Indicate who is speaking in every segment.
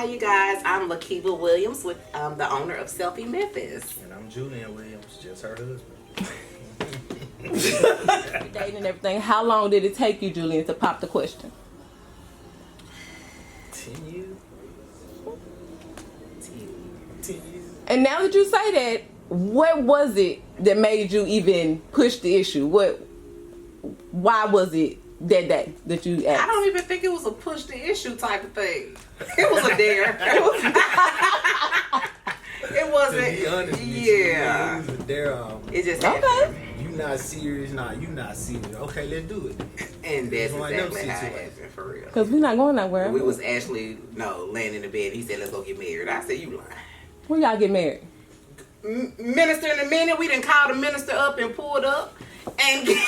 Speaker 1: Hi, you guys. I'm Lakiva Williams, with the owner of Selfie Memphis.
Speaker 2: And I'm Julian Williams, just her husband.
Speaker 3: Dating and everything. How long did it take you, Julian, to pop the question?
Speaker 2: 10 years. 10 years.
Speaker 3: And now that you say that, what was it that made you even push the issue? Why was it that day that you asked?
Speaker 1: I don't even think it was a push the issue type of thing. It was a dare. It wasn't.
Speaker 2: To be honest,
Speaker 1: Yeah.
Speaker 2: it was a dare.
Speaker 1: It just
Speaker 3: Okay.
Speaker 1: happened.
Speaker 2: You not serious? Nah, you not serious. Okay, let's do it.
Speaker 1: And that's
Speaker 2: It's one of them
Speaker 1: exactly how it
Speaker 2: situations.
Speaker 1: happened, for real.
Speaker 3: Because we're not going nowhere.
Speaker 1: We was actually, laying in the bed. He said, let's go get married. I said, you lying.
Speaker 3: When y'all get married?
Speaker 1: Minister in a minute. We didn't call the minister up and pulled up. And
Speaker 2: Didn't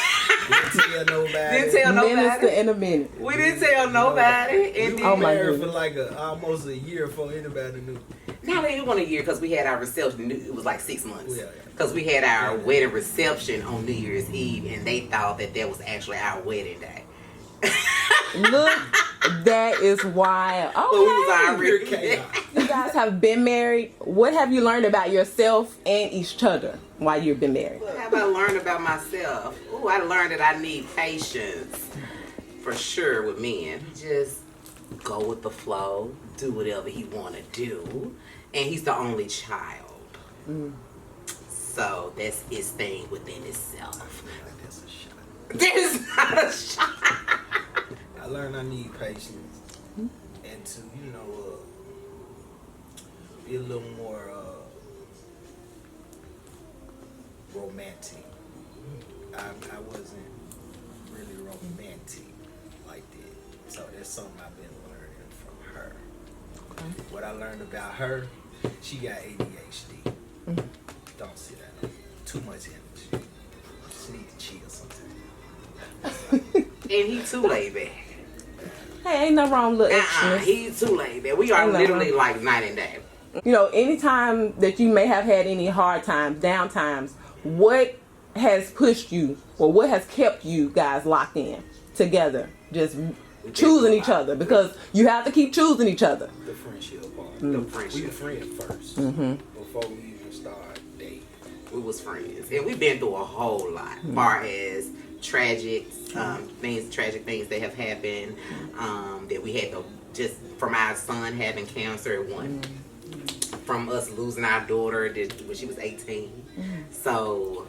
Speaker 2: tell nobody.
Speaker 1: didn't tell
Speaker 3: Minister
Speaker 1: nobody.
Speaker 3: in a minute.
Speaker 1: We didn't tell nobody.
Speaker 2: We
Speaker 1: And
Speaker 2: were
Speaker 3: Oh, my
Speaker 2: married for
Speaker 3: goodness.
Speaker 2: like almost a year before anybody knew.
Speaker 1: not even 1 year, because we had our reception. It was like 6 months.
Speaker 2: Yeah.
Speaker 1: Because we had our wedding reception on New Year's Eve, and they thought that was actually our wedding day.
Speaker 3: Look, that is wild.
Speaker 1: But we was
Speaker 3: Okay.
Speaker 1: already
Speaker 2: Chaos.
Speaker 3: You guys have been married. What have you learned about yourself and each other while you've been married?
Speaker 1: What have I learned about myself? Ooh, I learned that I need patience, for sure, with men. Just go with the flow, do whatever he want to do, and he's the only child. So that's his thing within itself.
Speaker 2: That's a shot.
Speaker 1: There's not a shot.
Speaker 2: I learned I need patience and to, be a little more romantic. I wasn't really romantic like that. So that's something I've been learning from her.
Speaker 3: Okay.
Speaker 2: What I learned about her, she got ADHD. Don't sit down. Too much energy. Just need to chill sometimes.
Speaker 1: And he too laid back.
Speaker 3: Hey, ain't nothing wrong with little extras.
Speaker 1: He's too laid back. We are
Speaker 3: Ain't no
Speaker 1: literally
Speaker 3: wrong.
Speaker 1: like night and day.
Speaker 3: Anytime that you may have had any hard times, down times, what has pushed you or what has kept you guys locked in together, just choosing each other? Because you have to keep choosing each other.
Speaker 2: The friendship part.
Speaker 1: The
Speaker 2: We were
Speaker 1: friendship.
Speaker 2: friends first before we even started dating.
Speaker 1: We was friends, and we've been through a whole lot, far as tragic things that have happened, that we had to, just from our son having cancer at one, from us losing our daughter when she was 18. So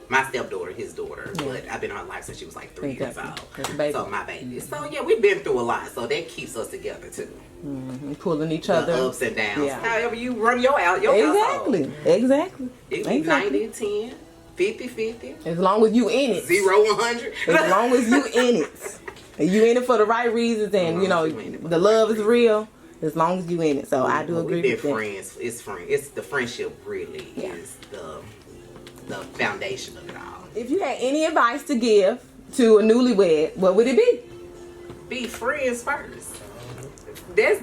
Speaker 1: my stepdaughter, his daughter, but I've been in her life since she was like 3 years old.
Speaker 3: That's a baby.
Speaker 1: So my baby. So yeah, we've been through a lot, so that keeps us together too.
Speaker 3: Pulling each
Speaker 1: The
Speaker 3: other.
Speaker 1: ups and downs.
Speaker 3: Yeah.
Speaker 1: However you run your household.
Speaker 3: Exactly.
Speaker 1: It can be 90-10, 50-50,
Speaker 3: As long as you in it.
Speaker 1: 0-100.
Speaker 3: As long as you in it. And you in it for the right reasons, and the love is real. As long as you in it. So I do agree
Speaker 1: We've
Speaker 3: with
Speaker 1: been
Speaker 3: that.
Speaker 1: friends. It's the friendship really is the foundation of it all.
Speaker 3: If you had any advice to give to a newlywed, what would it be?
Speaker 1: Be friends first. That's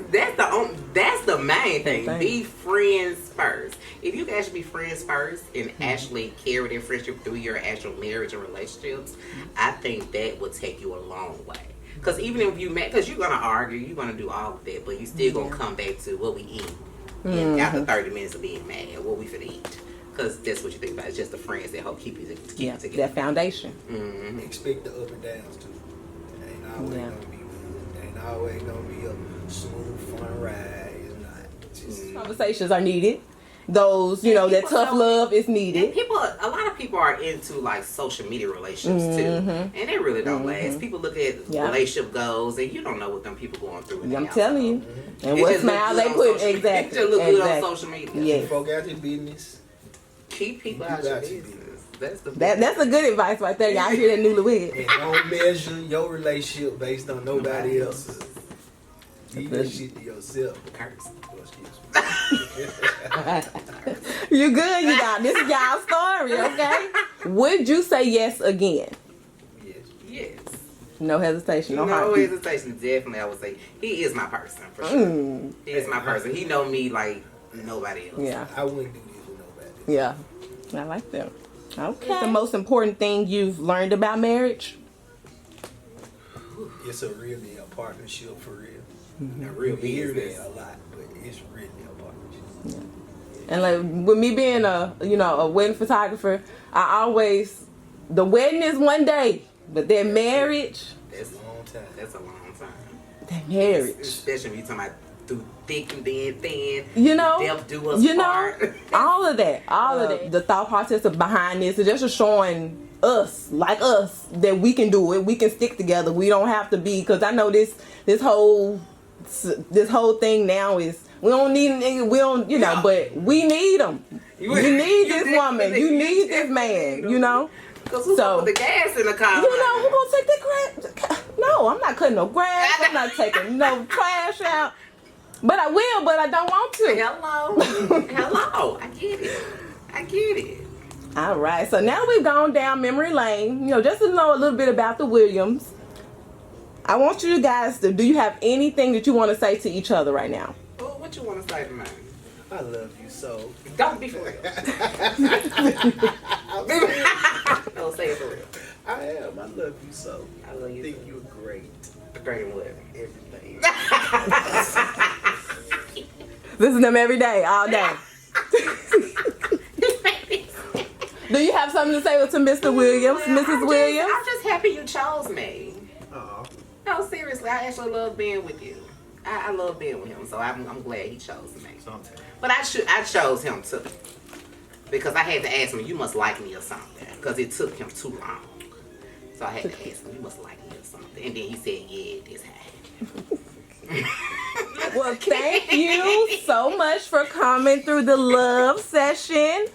Speaker 1: the main thing. Be friends first. If you can actually be friends first and actually carry their friendship through your actual marriage and relationships, I think that will take you a long way. Because even if you because you're gonna argue, you're gonna do all of that, but you still gonna come back to what we eat. And after 30 minutes of being mad, what we finna eat. Because that's what you think about. It's just the friends that help keep you together.
Speaker 3: That foundation.
Speaker 2: Expect the up and downs too. It ain't always gonna be good. It ain't always gonna be a smooth, fun ride. It's not. Just
Speaker 3: Conversations are needed. Those, that
Speaker 1: people
Speaker 3: tough
Speaker 1: don't-
Speaker 3: love is
Speaker 1: And
Speaker 3: needed.
Speaker 1: a lot of people are into like social media relationships too, and they really don't last. People look at relationship goals, and you don't know what them people going through. In
Speaker 3: I'm
Speaker 1: their
Speaker 3: telling you.
Speaker 1: household.
Speaker 3: And
Speaker 1: It
Speaker 3: what
Speaker 1: just look
Speaker 3: smile
Speaker 1: good
Speaker 3: they
Speaker 1: on
Speaker 3: put.
Speaker 1: social media.
Speaker 3: Exactly.
Speaker 1: It just look good on
Speaker 3: Exactly.
Speaker 1: social media.
Speaker 3: Yes.
Speaker 2: folk out your business.
Speaker 1: Keep people
Speaker 2: You
Speaker 1: out your
Speaker 2: got your
Speaker 1: business. That's the
Speaker 3: That's a good advice right there. Y'all hear that newlywed.
Speaker 2: And don't measure your relationship based on nobody else's. You that shit to yourself.
Speaker 1: curse.
Speaker 2: Oh, excuse me.
Speaker 3: You good, you got this is y'all story, okay? Would you say yes again?
Speaker 2: Yes.
Speaker 1: Yes.
Speaker 3: No hesitation, no
Speaker 1: No
Speaker 3: heartbeat.
Speaker 1: hesitation. Definitely, I would say he is my person for sure. He is my person. He know me like nobody else.
Speaker 3: Yeah,
Speaker 2: I wouldn't do this with nobody.
Speaker 3: yeah. I like that. Okay. What's the most important thing you've learned about marriage?
Speaker 2: It's really a partnership for real.
Speaker 1: A real
Speaker 2: You hear
Speaker 1: business.
Speaker 2: that a lot, but It's really a partnership.
Speaker 3: And like with me being a wedding photographer, the wedding is one day, but that marriage,
Speaker 1: That's a long time. That's a long time.
Speaker 3: that marriage,
Speaker 1: Especially when you talking about through thick and then thin. Death do us part.
Speaker 3: all of that, the thought process behind this is just showing us, like us, that we can do it. We can stick together. We don't have to be, because I know this whole thing now is we don't need a nigga. We don't, but we need them. You need this woman. You need this man.
Speaker 1: Because who's gonna put the gas in the car?
Speaker 3: Who gonna take the grass? No, I'm not cutting no grass. I'm not taking no trash out. But I will, but I don't want to.
Speaker 1: Hello. I get it.
Speaker 3: All right. So now we've gone down memory lane. Just to know a little bit about the Williams. I want you guys to. Do you have anything that you want to say to each other right now?
Speaker 1: Oh, what you want to say to me?
Speaker 2: I love you so.
Speaker 1: Don't be for real. Don't say it for real.
Speaker 2: I am. I love you so.
Speaker 1: I love you.
Speaker 2: I think you're great.
Speaker 1: Great and what?
Speaker 2: Everything.
Speaker 3: Listen to them every day, all day. Do you have something to say to Mr. Williams, Mrs. Williams?
Speaker 1: I'm just happy you chose me.
Speaker 2: Aw.
Speaker 1: No, seriously, I actually love being with you. I love being with him, so I'm glad he chose me.
Speaker 2: Sometimes.
Speaker 1: But I chose him too, because I had to ask him, you must like me or something, because it took him too long. So I had to ask him, you must like me or something, and then he said, yeah, this happened.
Speaker 3: Well, thank you so much for coming through the love session.